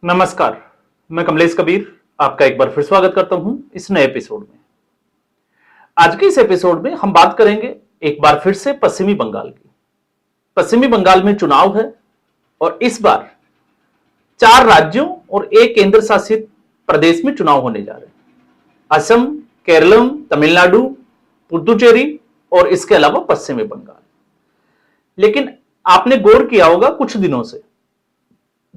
नमस्कार। मैं कमलेश कबीर आपका एक बार फिर स्वागत करता हूं इस नए एपिसोड में। आज के इस एपिसोड में हम बात करेंगे एक बार फिर से पश्चिमी बंगाल की। पश्चिमी बंगाल में चुनाव है और इस बार 4 राज्यों और एक केंद्र शासित प्रदेश में चुनाव होने जा रहे हैं। असम, केरलम, तमिलनाडु, पुदुचेरी और इसके अलावा पश्चिमी बंगाल। लेकिन आपने गौर किया होगा कुछ दिनों से,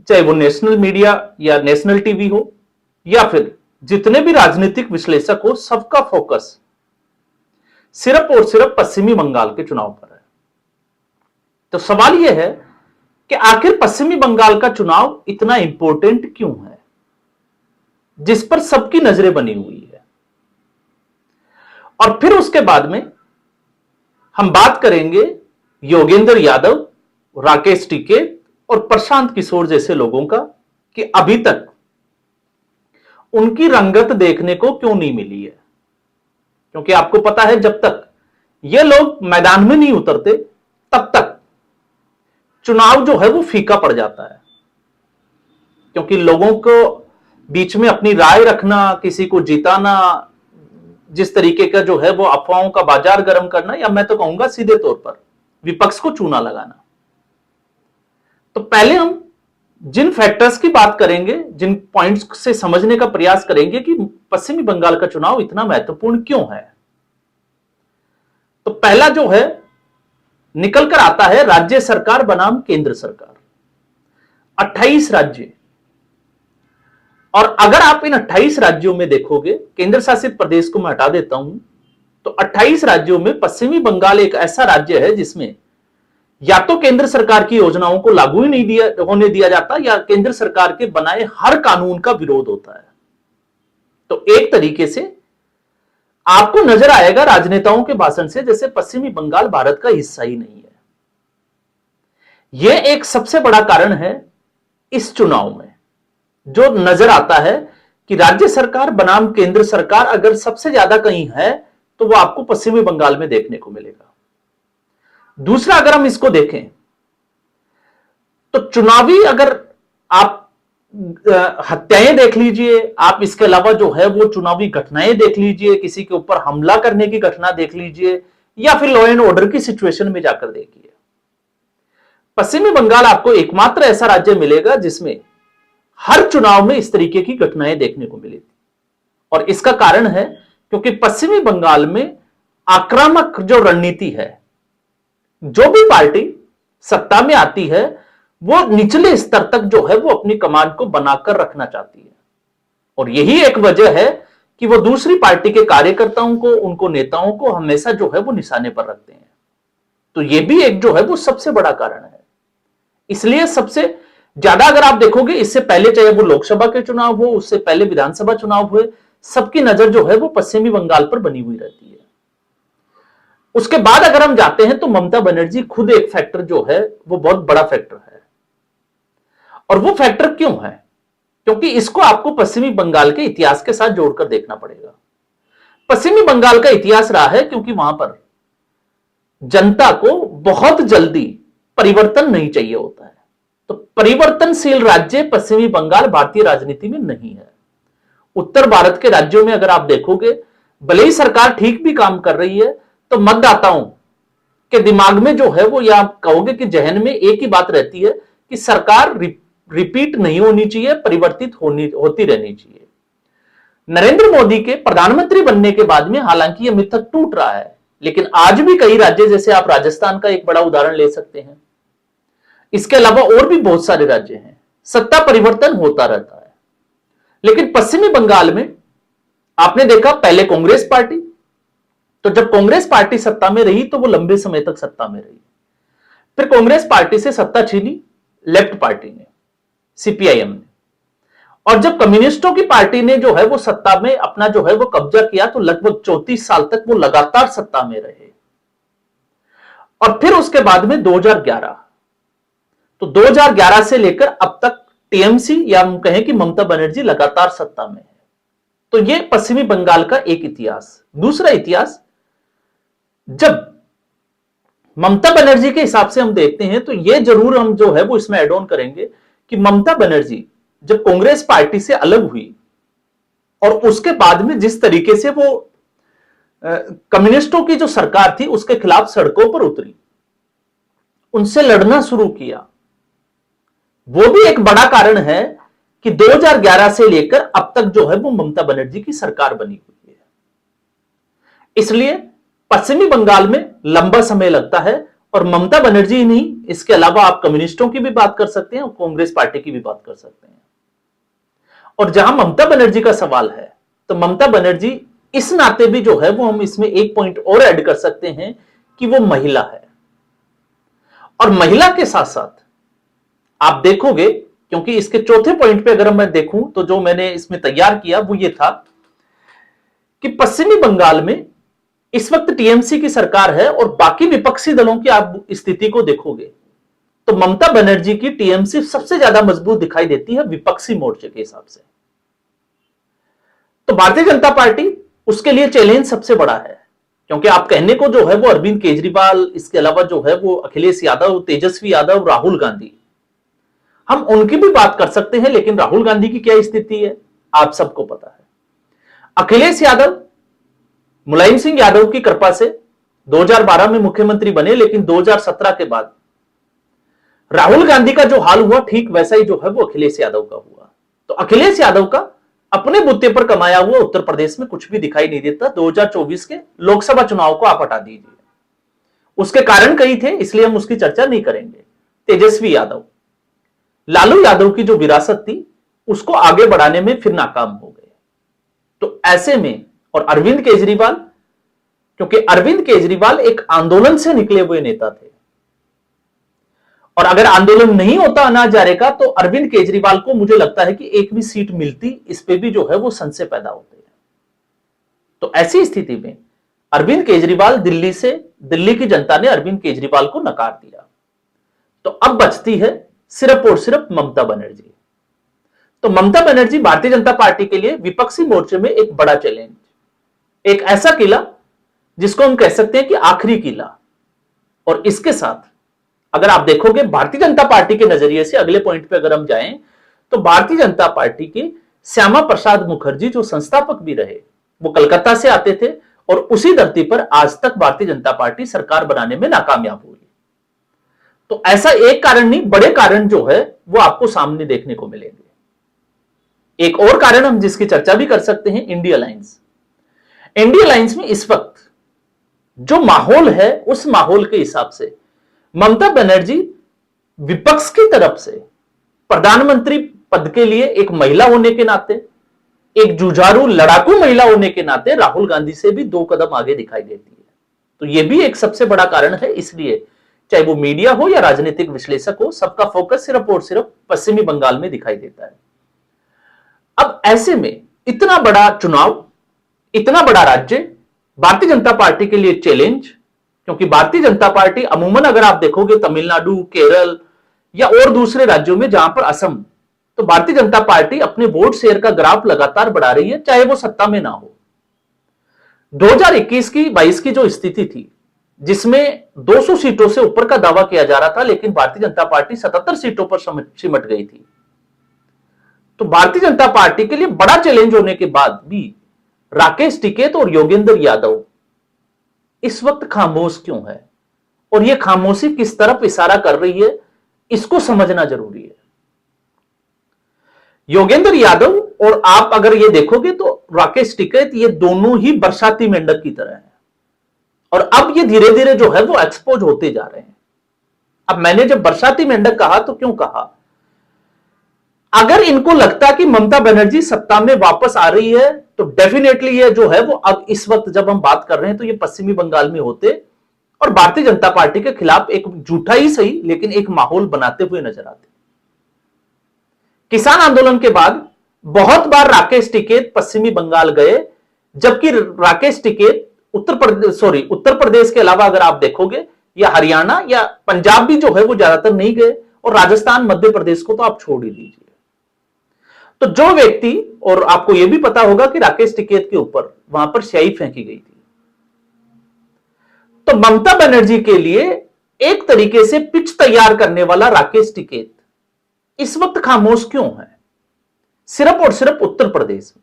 चाहे वो नेशनल मीडिया या नेशनल टीवी हो या फिर जितने भी राजनीतिक विश्लेषक हो, सबका फोकस सिर्फ और सिर्फ पश्चिमी बंगाल के चुनाव पर है। तो सवाल यह है कि आखिर पश्चिमी बंगाल का चुनाव इतना इंपॉर्टेंट क्यों है, जिस पर सबकी नजरें बनी हुई है। और फिर उसके बाद में हम बात करेंगे योगेंद्र यादव, राकेश टिकैत और प्रशांत किशोर जैसे लोगों का, कि अभी तक उनकी रंगत देखने को क्यों नहीं मिली है। क्योंकि आपको पता है, जब तक ये लोग मैदान में नहीं उतरते तब तक चुनाव जो है वो फीका पड़ जाता है। क्योंकि लोगों को बीच में अपनी राय रखना, किसी को जिताना, जिस तरीके का जो है वो अफवाहों का बाजार गर्म करना, या मैं तो कहूंगा सीधे तौर पर विपक्ष को चूना लगाना। तो पहले हम जिन फैक्टर्स की बात करेंगे, जिन पॉइंट्स से समझने का प्रयास करेंगे कि पश्चिमी बंगाल का चुनाव इतना महत्वपूर्ण क्यों है। तो पहला जो है निकल कर आता है राज्य सरकार बनाम केंद्र सरकार। 28 राज्य, और अगर आप इन 28 राज्यों में देखोगे, केंद्र शासित प्रदेश को मैं हटा देता हूं, तो 28 राज्यों में पश्चिमी बंगाल एक ऐसा राज्य है जिसमें या तो केंद्र सरकार की योजनाओं को लागू ही नहीं होने दिया जाता, या केंद्र सरकार के बनाए हर कानून का विरोध होता है। तो एक तरीके से आपको नजर आएगा राजनेताओं के भाषण से जैसे पश्चिमी बंगाल भारत का हिस्सा ही नहीं है। यह एक सबसे बड़ा कारण है इस चुनाव में, जो नजर आता है कि राज्य सरकार बनाम केंद्र सरकार अगर सबसे ज्यादा कहीं है तो वो आपको पश्चिमी बंगाल में देखने को मिलेगा। दूसरा, अगर हम इसको देखें तो चुनावी, अगर आप हत्याएं देख लीजिए, आप इसके अलावा जो है वो चुनावी घटनाएं देख लीजिए, किसी के ऊपर हमला करने की घटना देख लीजिए, या फिर लॉ एंड ऑर्डर की सिचुएशन में जाकर देखिए, पश्चिमी बंगाल आपको एकमात्र ऐसा राज्य मिलेगा जिसमें हर चुनाव में इस तरीके की घटनाएं देखने को मिली थी। और इसका कारण है क्योंकि पश्चिमी बंगाल में आक्रामक जो रणनीति है, जो भी पार्टी सत्ता में आती है वो निचले स्तर तक जो है वो अपनी कमान को बनाकर रखना चाहती है। और यही एक वजह है कि वो दूसरी पार्टी के कार्यकर्ताओं को, उनको नेताओं को हमेशा जो है वो निशाने पर रखते हैं। तो ये भी एक जो है वो सबसे बड़ा कारण है। इसलिए सबसे ज्यादा अगर आप देखोगे, इससे पहले चाहे वो लोकसभा के चुनाव हो, उससे पहले विधानसभा चुनाव हुए, सबकी नजर जो है वो पश्चिमी बंगाल पर बनी हुई रहती है। उसके बाद अगर हम जाते हैं तो ममता बनर्जी खुद एक फैक्टर जो है वो बहुत बड़ा फैक्टर है। और वो फैक्टर क्यों है? क्योंकि इसको आपको पश्चिमी बंगाल के इतिहास के साथ जोड़कर देखना पड़ेगा। पश्चिमी बंगाल का इतिहास रहा है क्योंकि वहां पर जनता को बहुत जल्दी परिवर्तन नहीं चाहिए होता है। तो परिवर्तनशील राज्य पश्चिमी बंगाल भारतीय राजनीति में नहीं है। उत्तर भारत के राज्यों में अगर आप देखोगे, भले ही सरकार ठीक भी काम कर रही है, तो मतदाताओं के दिमाग में जो है वो, या आप कहोगे कि जहन में एक ही बात रहती है कि सरकार रिपीट नहीं होनी चाहिए, परिवर्तित होती रहनी चाहिए। नरेंद्र मोदी के प्रधानमंत्री बनने के बाद में हालांकि यह मिथक टूट रहा है, लेकिन आज भी कई राज्य, जैसे आप राजस्थान का एक बड़ा उदाहरण ले सकते हैं, इसके अलावा और भी बहुत सारे राज्य हैं, सत्ता परिवर्तन होता रहता है। लेकिन पश्चिमी बंगाल में आपने देखा, पहले कांग्रेस पार्टी, तो जब कांग्रेस पार्टी सत्ता में रही तो वो लंबे समय तक सत्ता में रही। फिर कांग्रेस पार्टी से सत्ता छीनी लेफ्ट पार्टी ने, सीपीआईएम ने। और जब कम्युनिस्टों की पार्टी ने जो है वो सत्ता में अपना जो है वो कब्जा किया, तो लगभग 34 साल तक वो लगातार सत्ता में रहे। और फिर उसके बाद में 2011, तो 2011 से लेकर अब तक टीएमसी, या हम कहें कि ममता बनर्जी लगातार सत्ता में है। तो ये पश्चिमी बंगाल का एक इतिहास। दूसरा इतिहास, जब ममता बनर्जी के हिसाब से हम देखते हैं तो यह जरूर हम जो है वो इसमें एड ऑन करेंगे कि ममता बनर्जी जब कांग्रेस पार्टी से अलग हुई और उसके बाद में जिस तरीके से वो कम्युनिस्टों की जो सरकार थी उसके खिलाफ सड़कों पर उतरी, उनसे लड़ना शुरू किया, वो भी एक बड़ा कारण है कि 2011 से लेकर अब तक जो है वो ममता बनर्जी की सरकार बनी हुई है। इसलिए पश्चिमी बंगाल में लंबा समय लगता है और ममता बनर्जी ही नहीं, इसके अलावा आप कम्युनिस्टों की भी बात कर सकते हैं और कांग्रेस पार्टी की भी बात कर सकते हैं। और जहां ममता बनर्जी का सवाल है तो ममता बनर्जी इस नाते भी जो है वो हम इसमें एक पॉइंट और ऐड कर सकते हैं कि वो महिला है। और महिला के साथ साथ आप देखोगे, क्योंकि इसके चौथे पॉइंट पे अगर मैं देखूं तो जो मैंने इसमें तैयार किया वो ये था कि पश्चिमी बंगाल में इस वक्त टीएमसी की सरकार है और बाकी विपक्षी दलों की आप स्थिति को देखोगे तो ममता बनर्जी की टीएमसी सबसे ज्यादा मजबूत दिखाई देती है विपक्षी मोर्चे के हिसाब से। तो भारतीय जनता पार्टी उसके लिए चैलेंज सबसे बड़ा है, क्योंकि आप कहने को जो है वो अरविंद केजरीवाल, इसके अलावा जो है वो अखिलेश यादव, तेजस्वी यादव, राहुल गांधी, हम उनकी भी बात कर सकते हैं, लेकिन राहुल गांधी की क्या स्थिति है आप सबको पता है। अखिलेश यादव मुलायम सिंह यादव की कृपा से 2012 में मुख्यमंत्री बने, लेकिन 2017 के बाद राहुल गांधी का जो हाल हुआ ठीक वैसा ही जो है वो अखिलेश यादव का हुआ। तो अखिलेश यादव का अपने बुत्ते पर कमाया हुआ उत्तर प्रदेश में कुछ भी दिखाई नहीं देता। 2024 के लोकसभा चुनाव को आप हटा दीजिए, उसके कारण कई थे, इसलिए हम उसकी चर्चा नहीं करेंगे। तेजस्वी यादव, लालू यादव की जो विरासत थी उसको आगे बढ़ाने में फिर नाकाम हो गए। तो ऐसे में, और अरविंद केजरीवाल, क्योंकि अरविंद केजरीवाल एक आंदोलन से निकले हुए नेता थे और अगर आंदोलन नहीं होता अनाज हजारे का तो अरविंद केजरीवाल को मुझे लगता है कि एक भी सीट मिलती, इस पे भी जो है वो संशय पैदा होते हैं। तो ऐसी स्थिति में अरविंद केजरीवाल दिल्ली की जनता ने अरविंद केजरीवाल को नकार दिया। तो अब बचती है सिर्फ और सिर्फ ममता बनर्जी। तो ममता बनर्जी भारतीय जनता पार्टी के लिए विपक्षी मोर्चे में एक बड़ा चैलेंज, एक ऐसा किला जिसको हम कह सकते हैं कि आखिरी किला। और इसके साथ अगर आप देखोगे भारतीय जनता पार्टी के नजरिए से अगले पॉइंट पे अगर हम जाएं तो भारतीय जनता पार्टी के श्यामा प्रसाद मुखर्जी जो संस्थापक भी रहे, वो कलकत्ता से आते थे और उसी धरती पर आज तक भारतीय जनता पार्टी सरकार बनाने में नाकामयाब हुई। तो ऐसा एक कारण नहीं, बड़े कारण जो है वो आपको सामने देखने को मिलेंगे। एक और कारण हम जिसकी चर्चा भी कर सकते हैं, इंडिया अलायंस। इंडिया अलायंस में इस वक्त जो माहौल है उस माहौल के हिसाब से ममता बनर्जी विपक्ष की तरफ से प्रधानमंत्री पद के लिए एक महिला होने के नाते, एक जुझारू लड़ाकू महिला होने के नाते राहुल गांधी से भी 2 कदम आगे दिखाई देती है। तो यह भी एक सबसे बड़ा कारण है। इसलिए चाहे वो मीडिया हो या राजनीतिक विश्लेषक हो, सबका फोकस सिर्फ और सिर्फ पश्चिमी बंगाल में दिखाई देता है। अब ऐसे में इतना बड़ा चुनाव, इतना बड़ा राज्य भारतीय जनता पार्टी के लिए चैलेंज, क्योंकि भारतीय जनता पार्टी अमूमन अगर आप देखोगे तमिलनाडु, केरल या और दूसरे राज्यों में जहां पर असम, तो भारतीय जनता पार्टी अपने वोट शेयर का ग्राफ लगातार बढ़ा रही है, चाहे वो सत्ता में ना हो। 2021 की 22 की जो स्थिति थी जिसमें 200 सीटों से ऊपर का दावा किया जा रहा था, लेकिन भारतीय जनता पार्टी 77 सीटों पर सिमट गई थी। तो भारतीय जनता पार्टी के लिए बड़ा चैलेंज होने के बाद भी राकेश टिकैत और योगेंद्र यादव इस वक्त खामोश क्यों है और यह खामोशी किस तरफ इशारा कर रही है, इसको समझना जरूरी है। योगेंद्र यादव और आप अगर ये देखोगे तो राकेश टिकैत, ये दोनों ही बरसाती मेंढक की तरह हैं और अब ये धीरे धीरे जो है वो एक्सपोज होते जा रहे हैं। अब मैंने जब बरसाती मेंढक कहा तो क्यों कहा, अगर इनको लगता कि ममता बनर्जी सत्ता में वापस आ रही है तो डेफिनेटली ये जो है वो अब इस वक्त जब हम बात कर रहे हैं तो ये पश्चिमी बंगाल में होते और भारतीय जनता पार्टी के खिलाफ एक झूठा ही सही लेकिन एक माहौल बनाते हुए नजर आते। किसान आंदोलन के बाद बहुत बार राकेश टिकैत पश्चिमी बंगाल गए, जबकि राकेश टिकैत उत्तर प्रदेश के अलावा अगर आप देखोगे या हरियाणा या पंजाब भी जो है वो ज्यादातर नहीं गए और राजस्थान, मध्य प्रदेश को तो आप छोड़ ही दीजिए। तो जो व्यक्ति, और आपको यह भी पता होगा कि राकेश टिकैत के ऊपर वहां पर स्याही फेंकी गई थी, तो ममता बनर्जी के लिए एक तरीके से पिच तैयार करने वाला राकेश टिकैत इस वक्त खामोश क्यों है? सिर्फ और सिर्फ उत्तर प्रदेश में।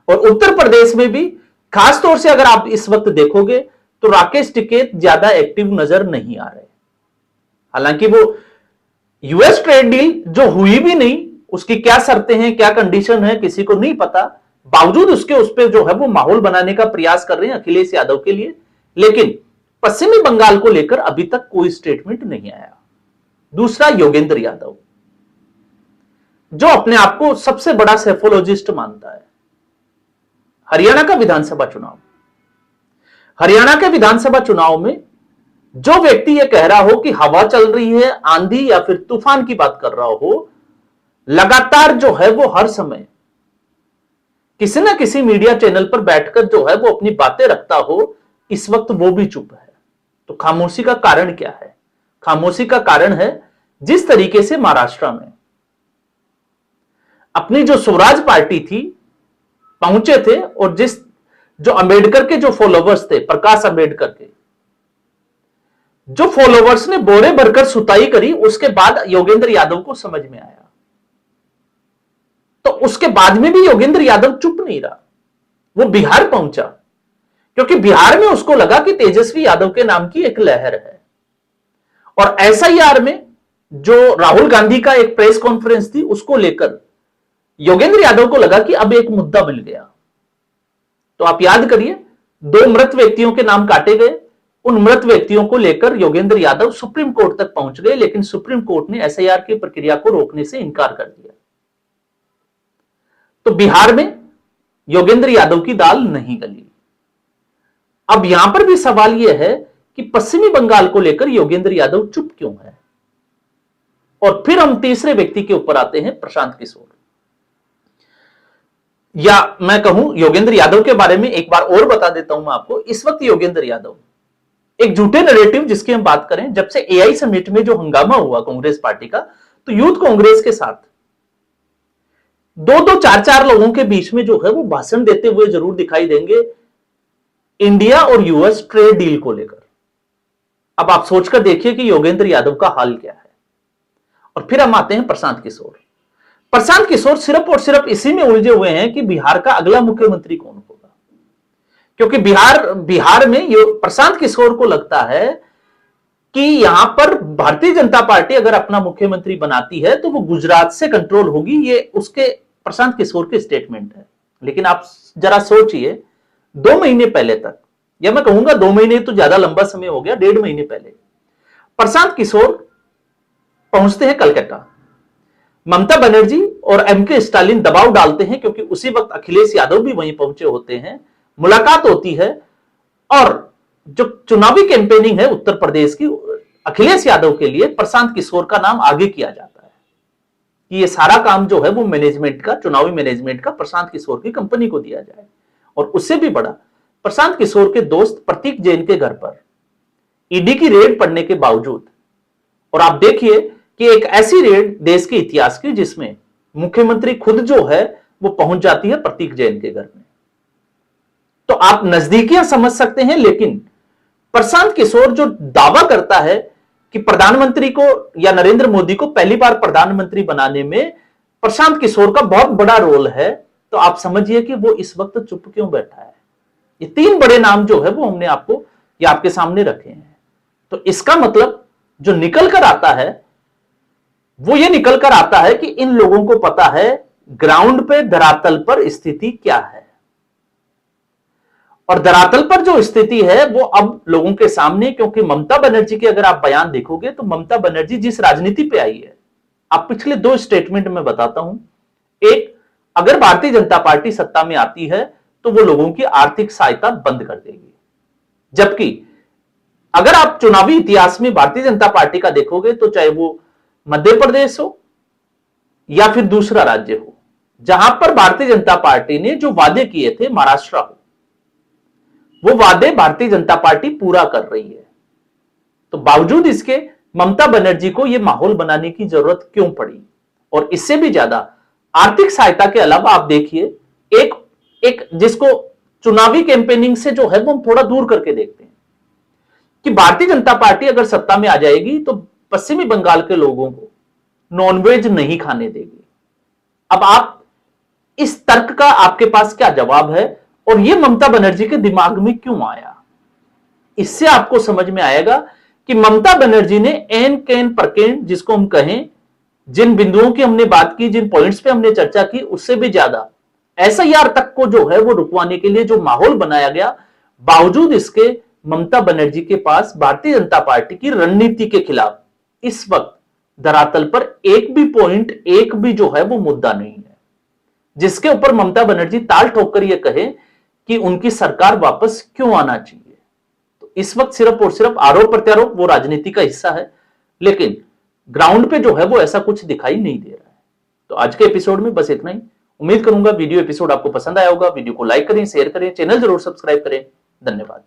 और उत्तर प्रदेश में भी खास तौर से अगर आप इस वक्त देखोगे तो राकेश टिकैत ज्यादा एक्टिव नजर नहीं आ रहे। हालांकि वो यूएस ट्रेड डील जो हुई भी नहीं, उसकी क्या शर्तें हैं, क्या कंडीशन है, किसी को नहीं पता, बावजूद उसके उस पर जो है वो माहौल बनाने का प्रयास कर रहे हैं अखिलेश यादव के लिए। लेकिन पश्चिमी बंगाल को लेकर अभी तक कोई स्टेटमेंट नहीं आया। दूसरा, योगेंद्र यादव जो अपने आप को सबसे बड़ा सेफोलॉजिस्ट मानता है। हरियाणा का विधानसभा चुनाव, हरियाणा के विधानसभा चुनाव में जो व्यक्ति यह कह रहा हो कि हवा चल रही है, आंधी या फिर तूफान की बात कर रहा हो, लगातार जो है वो हर समय किसी ना किसी मीडिया चैनल पर बैठकर जो है वो अपनी बातें रखता हो, इस वक्त वो भी चुप है। तो खामोशी का कारण क्या है? खामोशी का कारण है जिस तरीके से महाराष्ट्र में अपनी जो स्वराज पार्टी थी पहुंचे थे, और जो अंबेडकर के जो फॉलोवर्स थे, प्रकाश अंबेडकर के जो फॉलोवर्स ने बोरे भरकर सुताई करी, उसके बाद योगेंद्र यादव को समझ में आया। तो उसके बाद में भी योगेंद्र यादव चुप नहीं रहा, वो बिहार पहुंचा, क्योंकि बिहार में उसको लगा कि तेजस्वी यादव के नाम की एक लहर है। और एसआईआर में जो राहुल गांधी का एक प्रेस कॉन्फ्रेंस थी, उसको लेकर योगेंद्र यादव को लगा कि अब एक मुद्दा मिल गया। तो आप याद करिए, 2 मृत व्यक्तियों के नाम काटे गए, उन मृत व्यक्तियों को लेकर योगेंद्र यादव सुप्रीम कोर्ट तक पहुंच गए, लेकिन सुप्रीम कोर्ट ने एसआईआर की प्रक्रिया को रोकने से इनकार कर दिया। तो बिहार में योगेंद्र यादव की दाल नहीं गली। अब यहां पर भी सवाल यह है कि पश्चिमी बंगाल को लेकर योगेंद्र यादव चुप क्यों है? और फिर हम तीसरे व्यक्ति के ऊपर आते हैं, प्रशांत किशोर। या मैं कहूं योगेंद्र यादव के बारे में एक बार और बता देता हूं मैं आपको। इस वक्त योगेंद्र यादव एक झूठे नैरेटिव जिसकी हम बात करें, जब से एआई समिट में जो हंगामा हुआ कांग्रेस पार्टी का, तो यूथ कांग्रेस के साथ 2-2, 4-4 लोगों के बीच में जो है वो भाषण देते हुए जरूर दिखाई देंगे इंडिया और यूएस ट्रेड डील को लेकर। अब आप सोचकर देखिए कि योगेंद्र यादव का हाल क्या है। और फिर हम आते हैं प्रशांत किशोर। प्रशांत किशोर सिर्फ और सिर्फ इसी में उलझे हुए हैं कि बिहार का अगला मुख्यमंत्री कौन होगा, क्योंकि बिहार में प्रशांत किशोर को लगता है कि यहां पर भारतीय जनता पार्टी अगर अपना मुख्यमंत्री बनाती है तो वो गुजरात से कंट्रोल होगी। ये उसके प्रशांत किशोर के स्टेटमेंट है। लेकिन आप जरा सोचिए, 2 महीने पहले तक, या मैं कहूंगा 2 महीने तो ज्यादा लंबा समय हो गया, 1.5 महीने पहले प्रशांत किशोर पहुंचते हैं कलकत्ता। ममता बनर्जी और एमके स्टालिन दबाव डालते हैं, क्योंकि उसी वक्त अखिलेश यादव भी वहीं पहुंचे होते हैं। मुलाकात होती है और जो चुनावी कैंपेनिंग है उत्तर प्रदेश की, अखिलेश यादव के लिए प्रशांत किशोर का नाम आगे किया जाता है कि ये सारा काम जो है वो मैनेजमेंट का, चुनावी मैनेजमेंट का प्रशांत किशोर की कंपनी को दिया जाए। और उससे भी बड़ा, प्रशांत किशोर के दोस्त प्रतीक जैन के घर पर ईडी की रेड पड़ने के बावजूद, और आप देखिए कि एक ऐसी रेड देश के इतिहास की जिसमें मुख्यमंत्री खुद जो है वो पहुंच जाती है प्रतीक जैन के घर में। तो आप नजदीकियां समझ सकते हैं, लेकिन प्रशांत किशोर जो दावा करता है कि प्रधानमंत्री को या नरेंद्र मोदी को पहली बार प्रधानमंत्री बनाने में प्रशांत किशोर का बहुत बड़ा रोल है, तो आप समझिए कि वो इस वक्त चुप क्यों बैठा है। ये 3 बड़े नाम जो है वो हमने आपको या आपके सामने रखे हैं। तो इसका मतलब जो निकल कर आता है वो ये निकल कर आता है कि इन लोगों को पता है ग्राउंड पे, धरातल पर स्थिति क्या है। और धरातल पर जो स्थिति है वो अब लोगों के सामने, क्योंकि ममता बनर्जी के अगर आप बयान देखोगे तो ममता बनर्जी जिस राजनीति पे आई है, आप पिछले 2 स्टेटमेंट में बताता हूं। एक, अगर भारतीय जनता पार्टी सत्ता में आती है तो वो लोगों की आर्थिक सहायता बंद कर देगी। जबकि अगर आप चुनावी इतिहास में भारतीय जनता पार्टी का देखोगे तो चाहे वो मध्य प्रदेश हो या फिर दूसरा राज्य हो, जहां पर भारतीय जनता पार्टी ने जो वादे किए थे, महाराष्ट्र हो, वो वादे भारतीय जनता पार्टी पूरा कर रही है। तो बावजूद इसके ममता बनर्जी को यह माहौल बनाने की जरूरत क्यों पड़ी? और इससे भी ज्यादा आर्थिक सहायता के अलावा आप देखिए, एक जिसको चुनावी कैंपेनिंग से जो है वो हम थोड़ा दूर करके देखते हैं कि भारतीय जनता पार्टी अगर सत्ता में आ जाएगी तो पश्चिमी बंगाल के लोगों को नॉनवेज नहीं खाने देगी। अब आप इस तर्क का आपके पास क्या जवाब है और यह ममता बनर्जी के दिमाग में क्यों आया? इससे आपको समझ में आएगा कि ममता बनर्जी ने एन कैन परकेन, जिसको हम कहें, जिन बिंदुओं की हमने बात की, जिन पॉइंट्स पे हमने चर्चा की, उससे भी ज्यादा एसआईआर तक को जो है वो रुकवाने के लिए जो माहौल बनाया गया, बावजूद इसके ममता बनर्जी के पास भारतीय जनता पार्टी की रणनीति के खिलाफ इस वक्त धरातल पर एक भी पॉइंट, एक भी जो है वो मुद्दा नहीं है जिसके ऊपर ममता बनर्जी ताल ठोक कर यह कहे कि उनकी सरकार वापस क्यों आना चाहिए। तो इस वक्त सिर्फ और सिर्फ आरोप प्रत्यारोप वो राजनीति का हिस्सा है, लेकिन ग्राउंड पे जो है वो ऐसा कुछ दिखाई नहीं दे रहा है। तो आज के एपिसोड में बस इतना ही। उम्मीद करूंगा वीडियो एपिसोड आपको पसंद आया होगा। वीडियो को लाइक करें, शेयर करें, चैनल जरूर सब्सक्राइब करें। धन्यवाद।